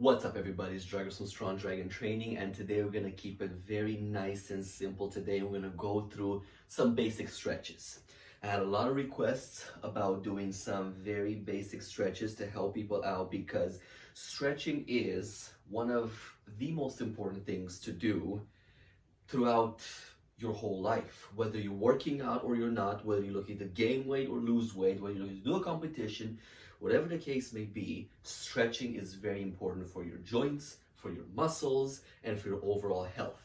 What's up everybody, it's Dragon from Strong Dragon Training, and today we're going to keep it very nice and simple. Today we're going to go through some basic stretches. I had a lot of requests about doing some very basic stretches to help people out because stretching is one of the most important things to do throughout your whole life. Whether you're working out or you're not, whether you're looking to gain weight or lose weight, whether you're looking to do a competition, whatever the case may be, stretching is very important for your joints, for your muscles, and for your overall health.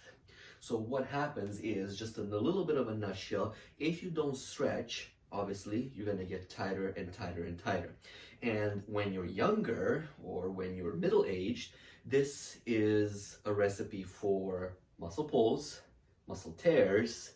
So what happens is, just in a little bit of a nutshell, if you don't stretch, obviously you're going to get tighter and tighter and tighter. And when you're younger or when you're middle-aged, this is a recipe for muscle pulls, muscle tears,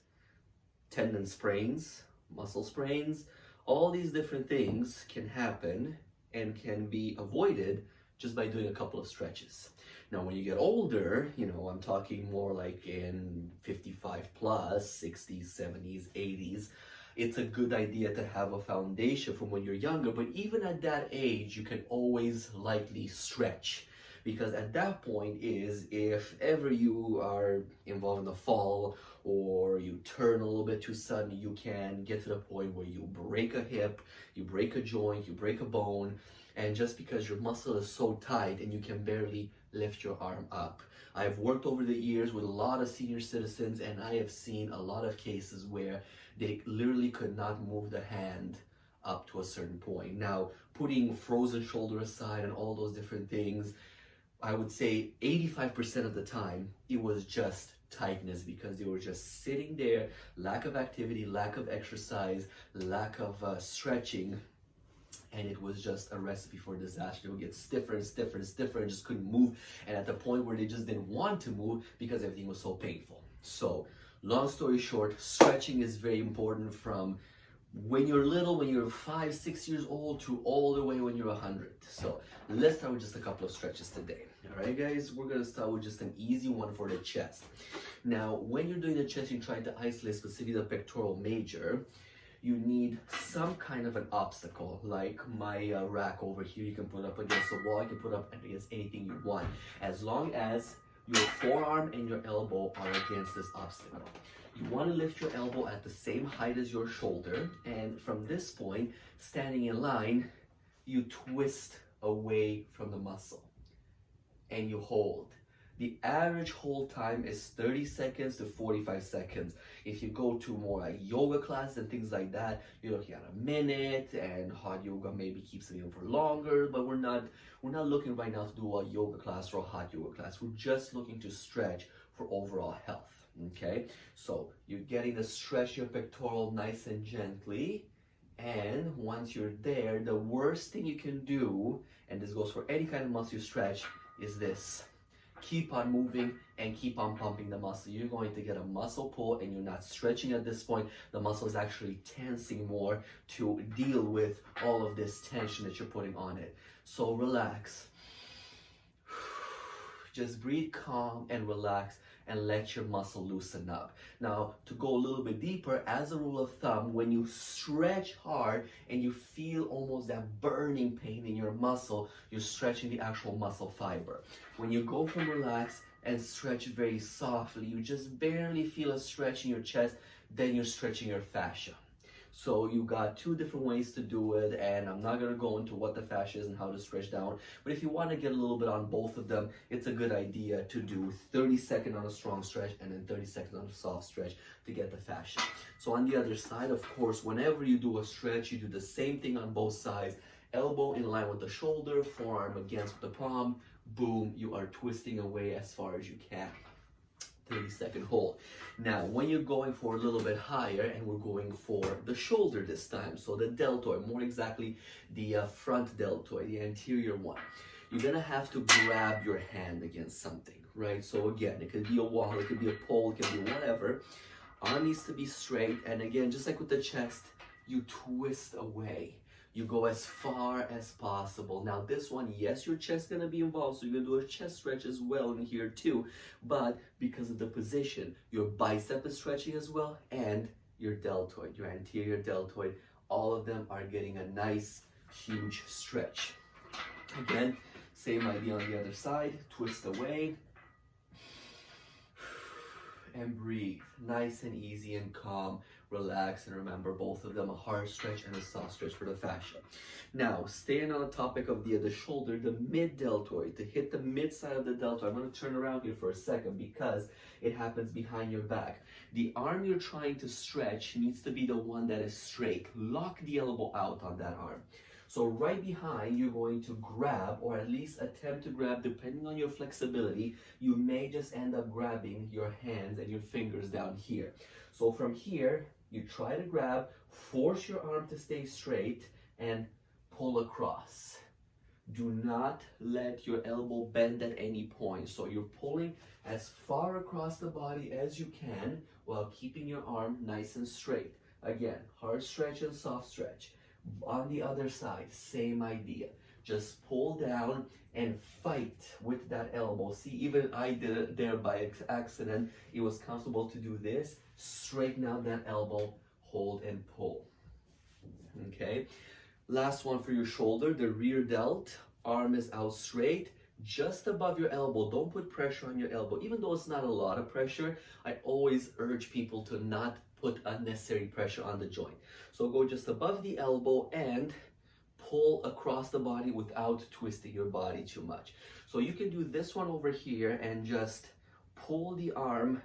tendon sprains, muscle sprains. All these different things can happen and can be avoided just by doing a couple of stretches. Now, when you get older, I'm talking more like in 55 plus, 60s, 70s, 80s, it's a good idea to have a foundation from when you're younger, but even at that age, you can always lightly stretch. Because at that point is, if ever you are involved in a fall or you turn a little bit too sudden, you can get to the point where you break a hip, you break a joint, you break a bone, and just because your muscle is so tight and you can barely lift your arm up. I've worked over the years with a lot of senior citizens, and I have seen a lot of cases where they literally could not move the hand up to a certain point. Now, putting frozen shoulder aside and all those different things, I would say 85% of the time, it was just tightness because they were just sitting there, lack of activity, lack of exercise, lack of stretching, and it was just a recipe for disaster. They would get stiffer and stiffer and stiffer and just couldn't move, and at the point where they just didn't want to move because everything was so painful. So, long story short, stretching is very important from when you're little, when you're 5, 6 years old, to all the way when you're 100. So let's start with just a couple of stretches today. All right, guys, we're gonna start with just an easy one for the chest. Now, when you're doing the chest, you're trying to isolate specifically the pectoral major. You need some kind of an obstacle, like my rack over here. You can put up against the wall, you can put up against anything you want, as long as your forearm and your elbow are against this obstacle. You want to lift your elbow at the same height as your shoulder, and from this point, standing in line, you twist away from the muscle and you hold. The average hold time is 30 seconds to 45 seconds. If you go to more like yoga classes and things like that, you're looking at a minute, and hot yoga maybe keeps it in for longer, but we're not looking right now to do a yoga class or a hot yoga class. We're just looking to stretch for overall health. Okay, so you're getting the stretch your pectoral nice and gently, and once you're there, the worst thing you can do, and this goes for any kind of muscle you stretch, is this. Keep on moving and keep on pumping the muscle. You're going to get a muscle pull, and you're not stretching at this point. The muscle is actually tensing more to deal with all of this tension that you're putting on it. So relax. Just breathe calm and relax and let your muscle loosen up. Now, to go a little bit deeper, as a rule of thumb, when you stretch hard and you feel almost that burning pain in your muscle, you're stretching the actual muscle fiber. When you go from relax and stretch very softly, you just barely feel a stretch in your chest, then you're stretching your fascia. So you got two different ways to do it, and I'm not going to go into what the fascia is and how to stretch down, but if you want to get a little bit on both of them, it's a good idea to do 30 seconds on a strong stretch and then 30 seconds on a soft stretch to get the fascia. So on the other side, of course, whenever you do a stretch, you do the same thing on both sides. Elbow in line with the shoulder, forearm against the palm, boom, you are twisting away as far as you can. 30-second hold. Now, when you're going for a little bit higher, and we're going for the shoulder this time, so the deltoid, more exactly the front deltoid, the anterior one, you're gonna have to grab your hand against something, right? So again, it could be a wall, it could be a pole, it could be whatever. Arm needs to be straight, and again, just like with the chest, you twist away. You go as far as possible. Now this one, yes, your chest is gonna be involved, so you're gonna do a chest stretch as well in here too, but because of the position, your bicep is stretching as well, and your deltoid, your anterior deltoid, all of them are getting a nice, huge stretch. Again, Same idea on the other side. Twist away. And breathe. Nice and easy and calm. Relax, and remember both of them, a hard stretch and a soft stretch for the fascia. Now, staying on the topic of the shoulder, the mid-deltoid, to hit the mid side of the deltoid. I'm going to turn around here for a second because it happens behind your back. The arm you're trying to stretch needs to be the one that is straight. Lock the elbow out on that arm. So right behind, you're going to grab, or at least attempt to grab, depending on your flexibility. You may just end up grabbing your hands and your fingers down here. So from here, you try to grab, force your arm to stay straight, and pull across. Do not let your elbow bend at any point. So you're pulling as far across the body as you can while keeping your arm nice and straight. Again, hard stretch and soft stretch. On the other side, same idea. Just pull down and fight with that elbow. See, even I did it there by accident. It was comfortable to do this. Straighten out that elbow, hold and pull. Okay, last one for your shoulder, the rear delt. Arm is out straight, just above your elbow. Don't put pressure on your elbow. Even though it's not a lot of pressure, I always urge people to not put unnecessary pressure on the joint. So go just above the elbow and pull across the body without twisting your body too much. So you can do this one over here and just pull the arm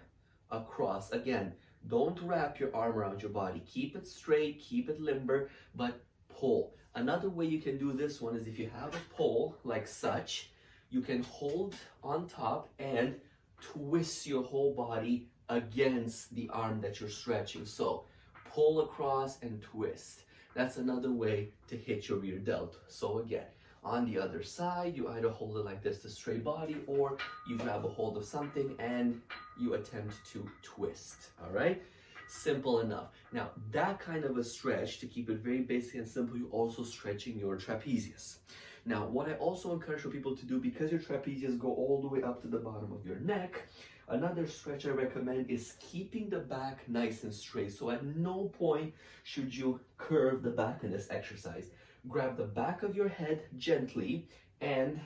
across. Again, don't wrap your arm around your body. Keep it straight, keep it limber, but pull. Another way you can do this one is if you have a pole like such, you can hold on top and twist your whole body against the arm that you're stretching. So pull across and twist. That's another way to hit your rear delt. So again, on the other side, you either hold it like this to straight body, or you grab a hold of something and you attempt to twist. All right, simple enough. Now that kind of a stretch, to keep it very basic and simple, you're also stretching your trapezius. Now what I also encourage for people to do, because your trapezius go all the way up to the bottom of your neck, another stretch I recommend is keeping the back nice and straight. So at no point should you curve the back in this exercise. Grab the back of your head gently and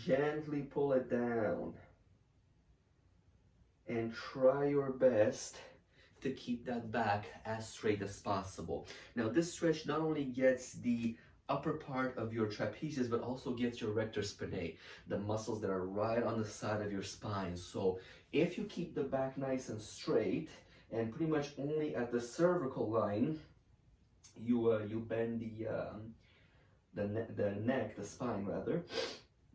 gently pull it down. And try your best to keep that back as straight as possible. Now this stretch not only gets the upper part of your trapezius, but also gets your rector spinae, the muscles that are right on the side of your spine. So if you keep the back nice and straight and pretty much only at the cervical line, you bend the neck, the spine rather,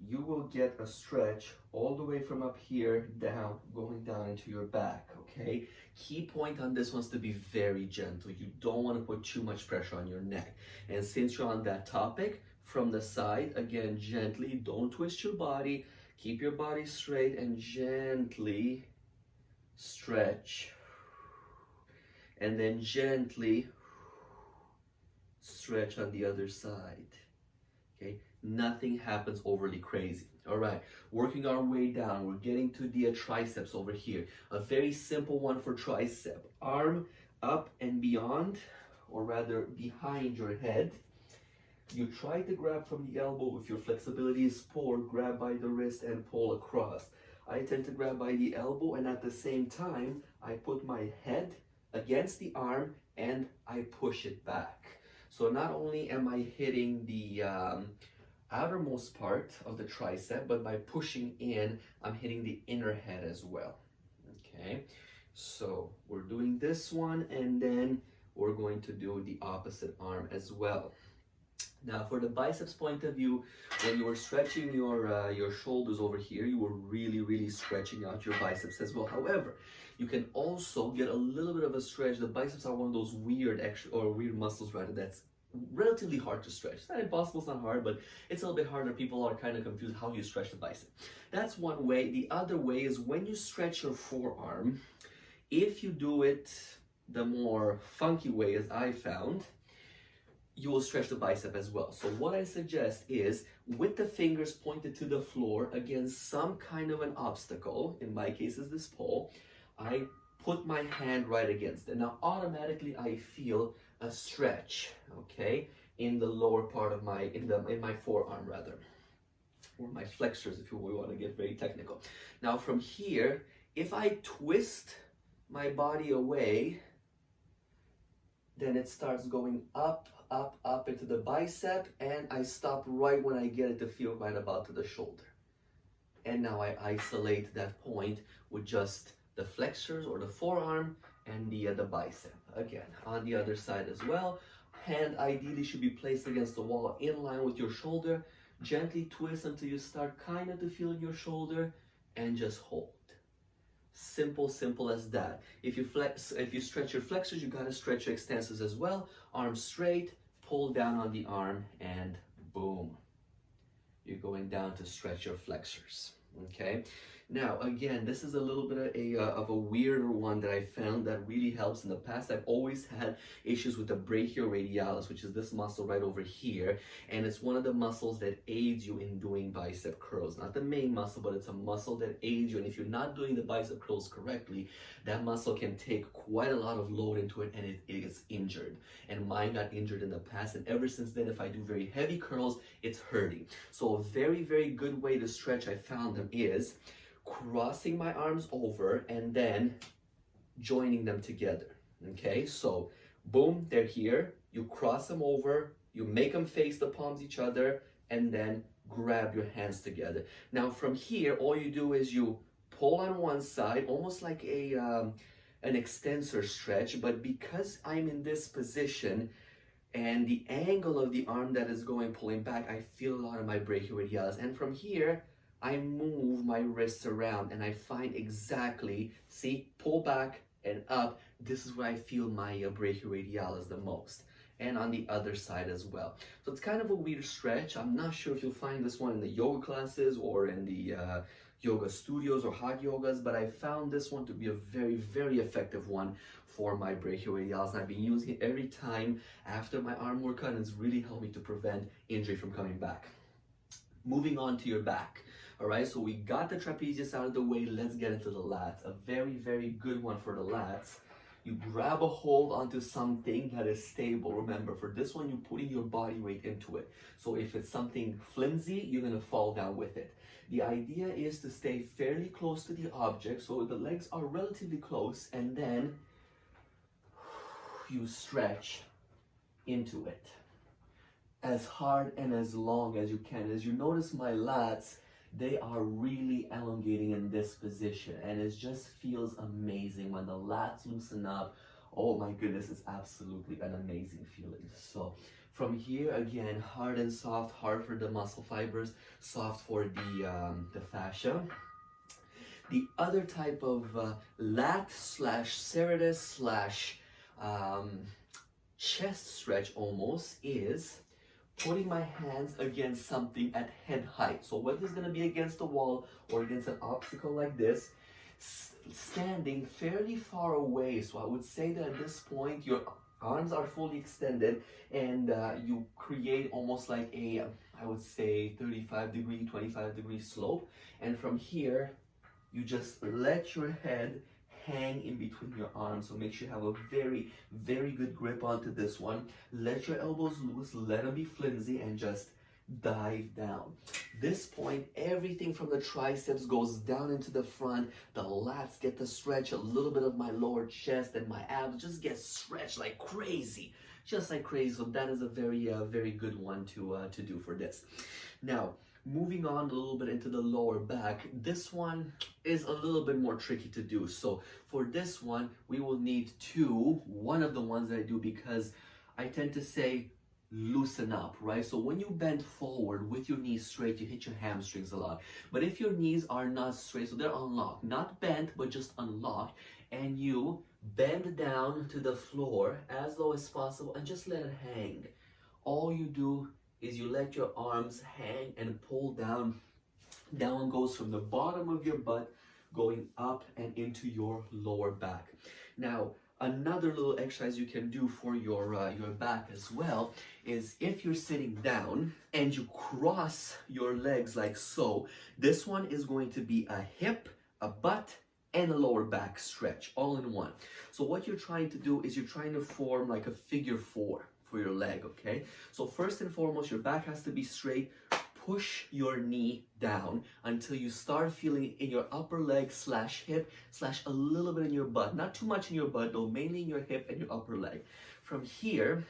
you will get a stretch all the way from up here down, going down into your back, okay? Key point on this one is to be very gentle. You don't want to put too much pressure on your neck. And since you're on that topic, from the side, again, gently, don't twist your body, keep your body straight and gently stretch. And then gently stretch on the other side, okay? Nothing happens overly crazy. All right, working our way down, we're getting to the triceps over here. A very simple one for tricep. Arm up and beyond, or rather behind your head. You try to grab from the elbow. If your flexibility is poor, grab by the wrist and pull across. I tend to grab by the elbow, and at the same time, I put my head against the arm and I push it back. So not only am I hitting the outermost part of the tricep, but by pushing in, I'm hitting the inner head as well. Okay, so we're doing this one, and then we're going to do the opposite arm as well. Now for the biceps point of view, when you were stretching your shoulders over here, you were really stretching out your biceps as well. However, you can also get a little bit of a stretch. The biceps are one of those weird muscles rather that's relatively hard to stretch. It's not impossible, it's not hard, but it's a little bit harder. People are kind of confused how you stretch the bicep. That's one way. The other way is when you stretch your forearm, if you do it the more funky way, as I found, you will stretch the bicep as well. So what I suggest is, with the fingers pointed to the floor against some kind of an obstacle, in my case is this pole, I put my hand right against it. Now automatically I feel a stretch, okay? in the lower part of my, in my forearm rather, or my flexors if we want to get very technical. Now from here, if I twist my body away, then it starts going up, up, up into the bicep, and I stop right when I get it to feel right about to the shoulder. And now I isolate that point with just the flexors or the forearm and the bicep. Again, on the other side as well, hand ideally should be placed against the wall in line with your shoulder. Gently twist until you start kind of to feel your shoulder, and just hold. Simple, simple as that. If you stretch your flexors, you gotta stretch your extensors as well. Arm straight, pull down on the arm, and boom. You're going down to stretch your flexors, okay? Now, again, this is a little bit of a weirder one that I found that really helps. In the past, I've always had issues with the brachioradialis, which is this muscle right over here. And it's one of the muscles that aids you in doing bicep curls. Not the main muscle, but it's a muscle that aids you. And if you're not doing the bicep curls correctly, that muscle can take quite a lot of load into it, and it gets injured. And mine got injured in the past. And ever since then, if I do very heavy curls, it's hurting. So a very, very good way to stretch, I found them, is crossing my arms over and then joining them together. Okay, so boom, they're here. You cross them over, you make them face the palms each other, and then grab your hands together. Now from here, all you do is you pull on one side, almost like an extensor stretch, but because I'm in this position and the angle of the arm that is going pulling back, I feel a lot of my brachioradialis. And from here, I move my wrists around and I find exactly, see, pull back and up. This is where I feel my brachioradialis the most. And on the other side as well. So it's kind of a weird stretch. I'm not sure if you'll find this one in the yoga classes or in the yoga studios or hot yogas, but I found this one to be a very, very effective one for my brachioradialis. And I've been using it every time after my arm workout, and it's really helped me to prevent injury from coming back. Moving on to your back. All right, so we got the trapezius out of the way. Let's get into the lats. A very, very good one for the lats. You grab a hold onto something that is stable. Remember, for this one, you're putting your body weight into it. So if it's something flimsy, you're gonna fall down with it. The idea is to stay fairly close to the object, so the legs are relatively close, and then you stretch into it as hard and as long as you can. As you notice, my lats, they are really elongating in this position, and it just feels amazing when the lats loosen up. Oh my goodness, it's absolutely an amazing feeling. So from here, again, hard and soft, hard for the muscle fibers, soft for the fascia. The other type of lat slash serratus slash chest stretch almost is putting my hands against something at head height. So whether it's going to be against the wall or against an obstacle like this, standing fairly far away. So I would say that at this point, your arms are fully extended, and you create almost like a, I would say, 35-degree, 25-degree slope. And from here, you just let your head hang in between your arms. So make sure you have a very, very good grip onto this one. Let your elbows loose, let them be flimsy, and just dive down. This point, everything from the triceps goes down into the front. The lats get to stretch. A little bit of my lower chest and my abs just get stretched like crazy, just like crazy. So that is a very, very good one to do for this. Now, moving on a little bit into the lower back, this one is a little bit more tricky to do. So for this one, we will need one of the ones that I do, because I tend to say loosen up, right? So when you bend forward with your knees straight, you hit your hamstrings a lot. But if your knees are not straight, so they're unlocked, not bent, but just unlocked, and you bend down to the floor as low as possible and just let it hang. All you do is you let your arms hang and pull down. Down goes from the bottom of your butt going up and into your lower back. Now, another little exercise you can do for your back as well is if you're sitting down and you cross your legs like so, this one is going to be a hip, a butt, and a lower back stretch all in one. So what you're trying to do is you're trying to form like a figure four for your leg, okay? So first and foremost, your back has to be straight. Push your knee down until you start feeling it in your upper leg slash hip slash a little bit in your butt. Not too much in your butt though, mainly in your hip and your upper leg. From here,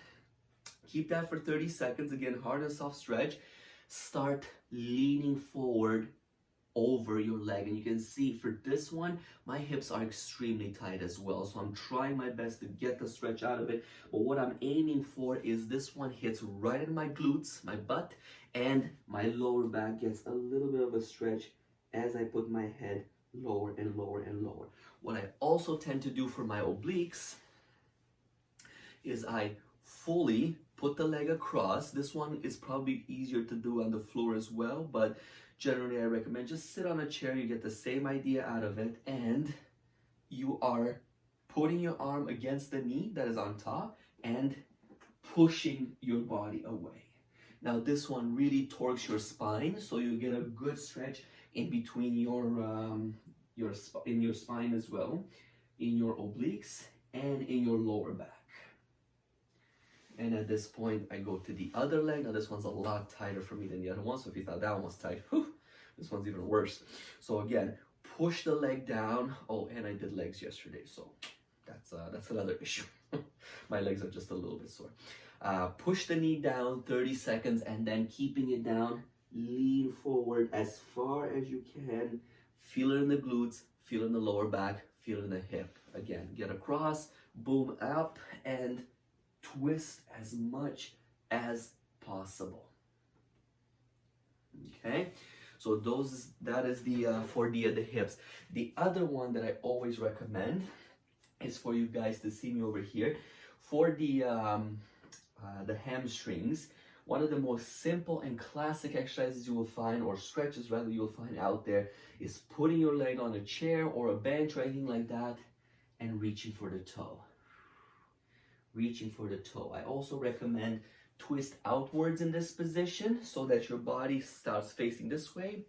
keep that for 30 seconds. Again, hard and soft stretch. Start leaning forward over your leg, and you can see for this one my hips are extremely tight as well, so I'm trying my best to get the stretch out of it. But what I'm aiming for is this one hits right in my glutes, my butt, and my lower back gets a little bit of a stretch as I put my head lower and lower and lower. What I also tend to do for my obliques is I fully put the leg across. This one is probably easier to do on the floor as well, but generally I recommend just sit on a chair. You get the same idea out of it, and you are putting your arm against the knee that is on top and pushing your body away. Now this one really torques your spine, so you get a good stretch in between in your spine as well, in your obliques and in your lower back. And at this point, I go to the other leg. Now this one's a lot tighter for me than the other one. So if you thought that one was tight, whew, this one's even worse. So again, push the leg down. Oh, and I did legs yesterday, so that's another issue. My legs are just a little bit sore. Push the knee down 30 seconds, and then keeping it down, lean forward as far as you can. Feel it in the glutes, feel it in the lower back, feel it in the hip. Again, get across, boom, up, and twist as much as possible. Okay, so that is the for the hips. The other one that I always recommend is for you guys to see me over here for the hamstrings. One of the most simple and classic exercises you will find, or stretches rather, you will find out there, is putting your leg on a chair or a bench or anything like that and reaching for the toe. Reaching for the toe. I also recommend twist outwards in this position so that your body starts facing this way,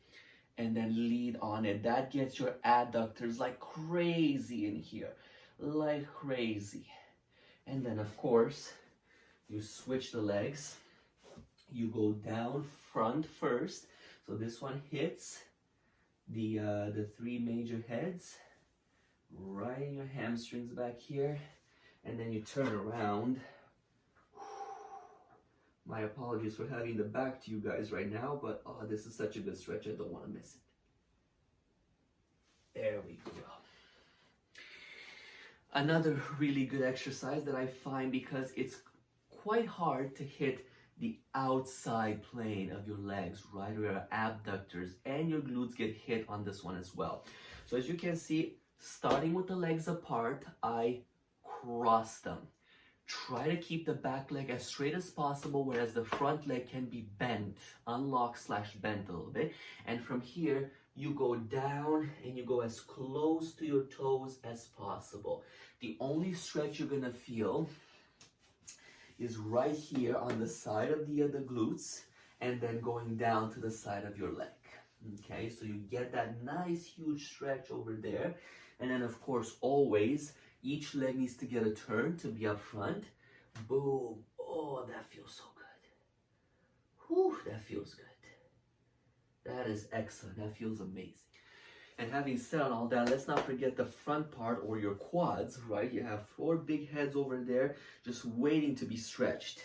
and then lean on it. That gets your adductors like crazy in here, like crazy. And then of course, you switch the legs. You go down front first. So this one hits the three major heads, right in your hamstrings back here. And then you turn around. My apologies for having the back to you guys right now, but oh, this is such a good stretch, I don't want to miss it. There we go. Another really good exercise that I find, because it's quite hard to hit the outside plane of your legs, right, where your abductors and your glutes get hit on this one as well. So as you can see, starting with the legs apart, I cross them. Try to keep the back leg as straight as possible, whereas the front leg can be bent, unlocked/bent a little bit. And from here, you go down and you go as close to your toes as possible. The only stretch you're gonna feel is right here on the side of the glutes, and then going down to the side of your leg. Okay, so you get that nice huge stretch over there. And then of course, always, each leg needs to get a turn to be up front. Boom. Oh, that feels so good. Whew, that feels good. That is excellent. That feels amazing. And having said all that, let's not forget the front part, or your quads, right? You have 4 big heads over there just waiting to be stretched.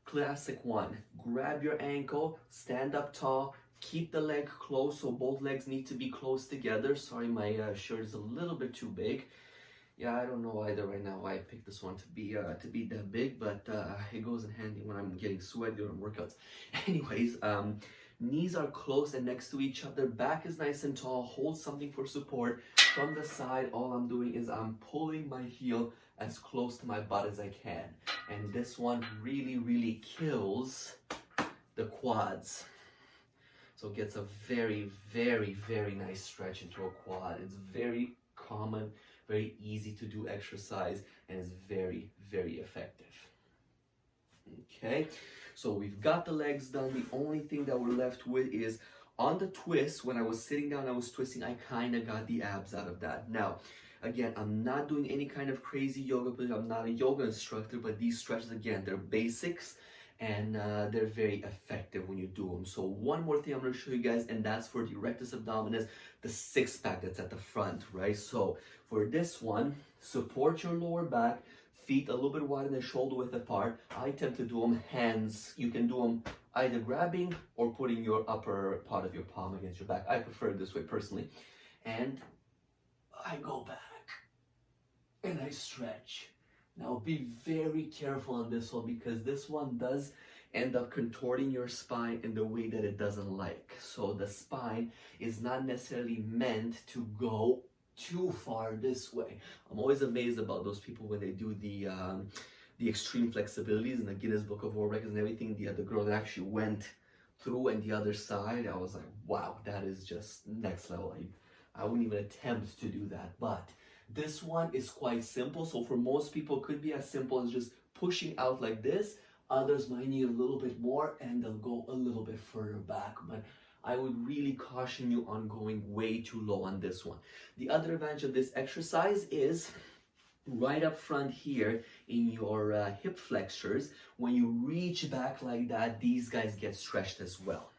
Classic one. Grab your ankle, stand up tall, keep the leg close, so both legs need to be close together. Sorry, my shirt is a little bit too big. Yeah, I don't know either right now why I picked this one to be that big, but it goes in handy when I'm getting sweaty during workouts. Anyways, knees are close and next to each other. Back is nice and tall. Hold something for support. From the side, all I'm doing is I'm pulling my heel as close to my butt as I can. And this one really, really kills the quads. So it gets a very, very, very nice stretch into a quad. It's very common, very easy to do exercise, and it's very, very effective. Okay, so we've got the legs done. The only thing that we're left with is on the twist. When I was sitting down, I was twisting, I kind of got the abs out of that. Now, Again, I'm not doing any kind of crazy yoga, but I'm not a yoga instructor, but these stretches, again, they're basics, and they're very effective when you do them. So one more thing I'm going to show you guys, and that's for the rectus abdominis, the six-pack that's at the front, right? So for this one, support your lower back, feet a little bit wider than shoulder width apart. I tend to do them hands. You can do them either grabbing or putting your upper part of your palm against your back. I prefer it this way personally. And I go back and I stretch. Now be very careful on this one, because this one does end up contorting your spine in the way that it doesn't like. So the spine is not necessarily meant to go too far this way. I'm always amazed about those people when they do the extreme flexibilities in the Guinness Book of World Records and everything. The girl that actually went through and the other side, I was like, wow, that is just next level. I wouldn't even attempt to do that. But this one is quite simple. So for most people, it could be as simple as just pushing out like this. Others might need a little bit more, and they'll go a little bit further back. But I would really caution you on going way too low on this one. The other advantage of this exercise is right up front here in your hip flexors. When you reach back like that, these guys get stretched as well.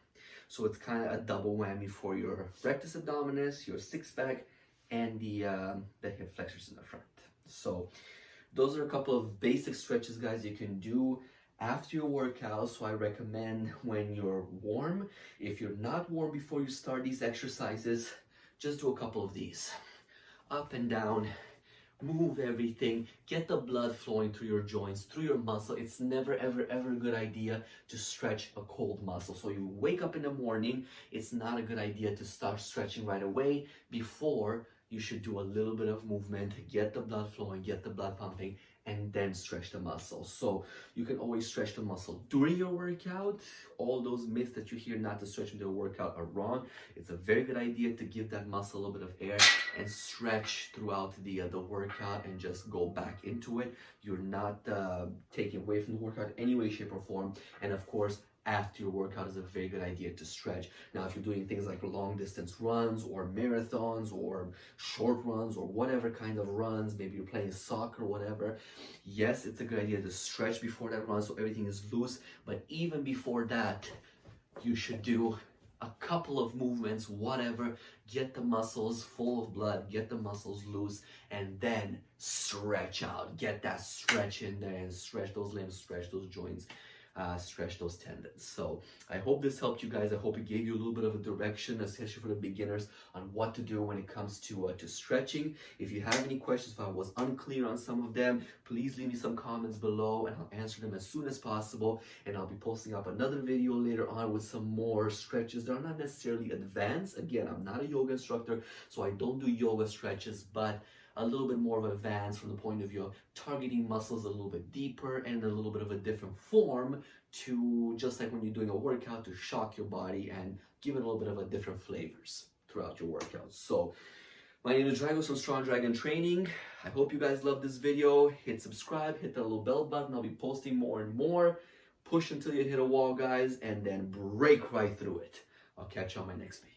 So it's kind of a double whammy for your rectus abdominis, your six-pack, and the hip flexors in the front. So those are a couple of basic stretches, guys, you can do after your workout. So I recommend when you're warm. If you're not warm before you start these exercises, just do a couple of these. Up and down, move everything, get the blood flowing through your joints, through your muscle. It's never, ever, ever a good idea to stretch a cold muscle. So you wake up in the morning, it's not a good idea to start stretching right away. Before, you should do a little bit of movement, get the blood flowing, get the blood pumping, and then stretch the muscle. So you can always stretch the muscle during your workout. All those myths that you hear not to stretch into a workout are wrong. It's a very good idea to give that muscle a little bit of air and stretch throughout the workout and just go back into it. You're not taking away from the workout in any way, shape, or form. And of course, after your workout is a very good idea to stretch. Now, if you're doing things like long distance runs or marathons or short runs or whatever kind of runs, maybe you're playing soccer or whatever, yes, it's a good idea to stretch before that run so everything is loose. But even before that, you should do a couple of movements, whatever, get the muscles full of blood, get the muscles loose, and then stretch out. Get that stretch in there and stretch those limbs, stretch those joints, stretch those tendons. So I hope this helped you guys. I hope it gave you a little bit of a direction, especially for the beginners, on what to do when it comes to stretching. If you have any questions, if I was unclear on some of them, please leave me some comments below and I'll answer them as soon as possible. And I'll be posting up another video later on with some more stretches. They're not necessarily advanced. Again, I'm not a yoga instructor, so I don't do yoga stretches, but a little bit more of advance from the point of view of targeting muscles a little bit deeper and a little bit of a different form, to just like when you're doing a workout, to shock your body and give it a little bit of a different flavors throughout your workouts. So my name is Dragos from Strong Dragon Training. I hope you guys love this video. Hit subscribe, hit that little bell button. I'll be posting more and more. Push until you hit a wall, guys, and then break right through it. I'll catch you on my next video.